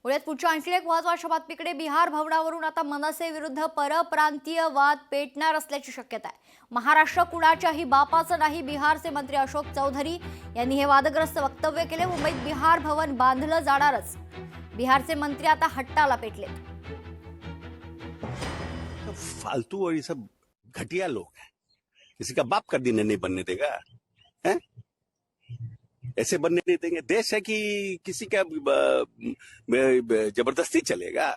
पुण्यात पुढच्या आणखी एक महत्त्वाच्या बातमीकडे. बिहार भवनावरून आता मनसे विरुद्ध परप्रांतीयवाद पेटणार असल्याची शक्यता आहे. महाराष्ट्र कुणाच्याही बापाचं नाही, बिहारचे मंत्री अशोक चौधरी यांनी हे वादग्रस्त वक्तव्य केले. मुंबईत बिहार भवन बांधलं जाणारच. बिहारचे मंत्री आता हट्टाला पेटले. फालतू और ये सब घटिया लोग हैं, किसी का बाप का दिन नहीं बनने देगा है? ऐसे बनने नहीं देंगे। देश है कि किसी का जबरदस्ती चलेगा?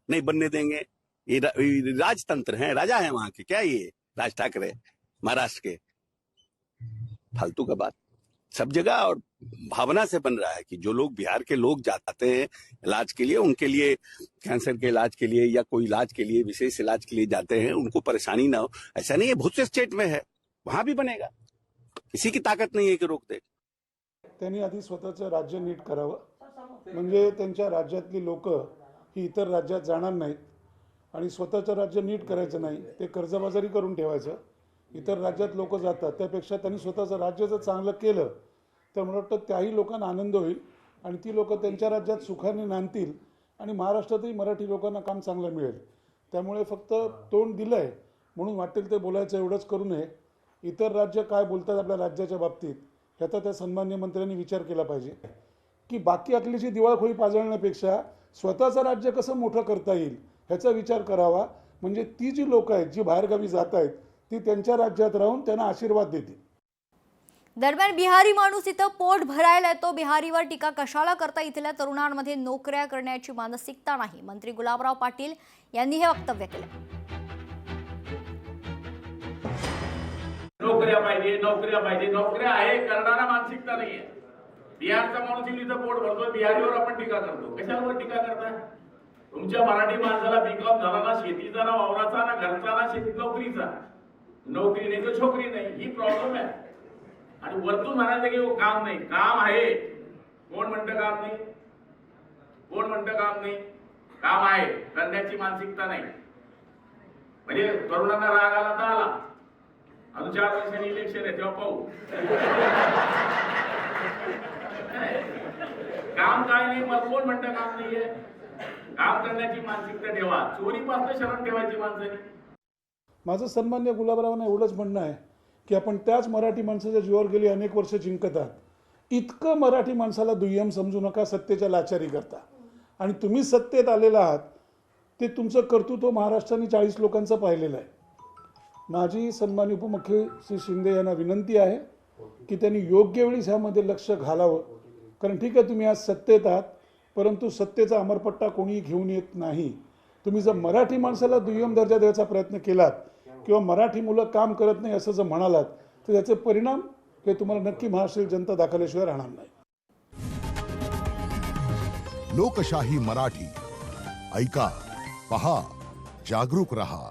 नहीं बनने देंगे। ये राजतंत्र है, राजा है वहां के। क्या ये राज ठाकरे महाराष्ट्र के? फालतू का बात सब जगह और भावना से बन रहा है कि जो लोग बिहार के लोग जाते हैं इलाज के लिए, उनके लिए कैंसर के इलाज के लिए या कोई इलाज के लिए, विशेष इलाज के लिए जाते हैं, उनको परेशानी ना हो। ऐसा नहीं है, बहुत से स्टेट में है, वहां भी बनेगा। किसी की ताकत नहीं है कि रोक दे। त्यांनी आधी स्वतःचं राज्य नीट करावं, म्हणजे त्यांच्या राज्यातली लोक ही इतर राज्यात जाणार नाहीत आणि स्वतःचं राज्य नीट करायचं नाही, ते कर्जबाजारी करून ठेवायचं. इतर राज्यात लोक जातात, त्यापेक्षा त्यांनी स्वतःचं राज्य जर चांगलं केलं तर मला वाटतं त्याही लोकांना आनंद होईल आणि ती लोक त्यांच्या राज्यात सुखाने नांदतील आणि महाराष्ट्रातही मराठी लोकांना काम चांगलं मिळेल. त्यामुळे फक्त तोंड दिलंय म्हणून वाटेल ते बोलायचं एवढंच करू नये. इतर राज्य काय बोलतात आपल्या राज्याच्या बाबतीत ह्याचा त्या सन्माननीय मंत्र्यांनी विचार केला पाहिजे की बाकी अकलीची दिवाळखोरी पाजळण्यापेक्षा स्वतःचं राज्य कसं मोठं करता येईल ह्याचा विचार करावा. म्हणजे ती जी लोक आहेत जी बाहेरगावी जात आहेत ती त्यांच्या राज्यात राहून त्यांना आशीर्वाद देतील. दरम्यान बिहारी माणूस इथं पोट भरायला येतो, बिहारीवर टीका कशाला करता? इथल्या तरुणांमध्ये नोकऱ्या करण्याची मानसिकता नाही. मंत्री गुलाबराव पाटील यांनी हे वक्तव्य केलं. नोकऱ्या पाहिजे, नोकऱ्या पाहिजे, नोकऱ्या आहे करणारा मानसिकता नाहीये. बिहारचा माणूस इथं पोट भरतो, बिहारीवर आपण टीका करतो. कशावर टीका करताय? तुमच्या मराठी माणसाला बीकॉम झाला ना, शेतीचा ना, वावराचा ना, घरचा ना, शेती नोकरीचा. नोकरी नाही तर छोकरी नाही, ही प्रॉब्लेम आहे. आणि वरतून म्हणायचं की वो काम नाही, काम आहे. कोण म्हणतं काम नाही? कोण म्हणतं काम नाही? काम आहे, करण्याची मानसिकता नाही. म्हणजे तरुणांना राग आला तर आला, अजून 4 वर्षांनी इलेक्शन आहे तेव्हा पाहू. काम काय नाही, मग कोण म्हणतं काम नाहीये? काम करण्याची मानसिकता ठेवा, चोरीपासून शरण ठेवायची माणसाने. माझं सन्मान्य गुलाबरावांना एवढंच म्हणणं आहे की आपण त्याच मराठी माणसाच्या जीवावर गेली अनेक वर्ष जिंकतात. इतकं मराठी माणसाला दुय्यम समजू नका, सत्तेच्या लाचारी करता. आणि तुम्ही सत्तेत आलेला आहात ते तुमचं कर्तृत्व महाराष्ट्राने 40 लोकांचं पाहिलेलं आहे. माझी सन्माननीय उपमुख्यमंत्री श्री शिंदे यांना विनंती आहे की त्यांनी योग्य वेळी ह्यामध्ये लक्ष घालावं. कारण ठीक आहे तुम्ही आज सत्तेत आहात, परंतु सत्तेचा अमरपट्टा कोणीही घेऊन येत नाही. तुम्ही जर मराठी माणसाला दुय्यम दर्जा द्यायचा प्रयत्न केलात किंवा मराठी मुलं काम करत नाही असं जर म्हणालात तर त्याचे परिणाम हे तुम्हाला नक्की महाराष्ट्रातील जनता दाखवल्याशिवाय राहणार नाही. लोकशाही मराठी ऐका, पहा, जागरूक रहा.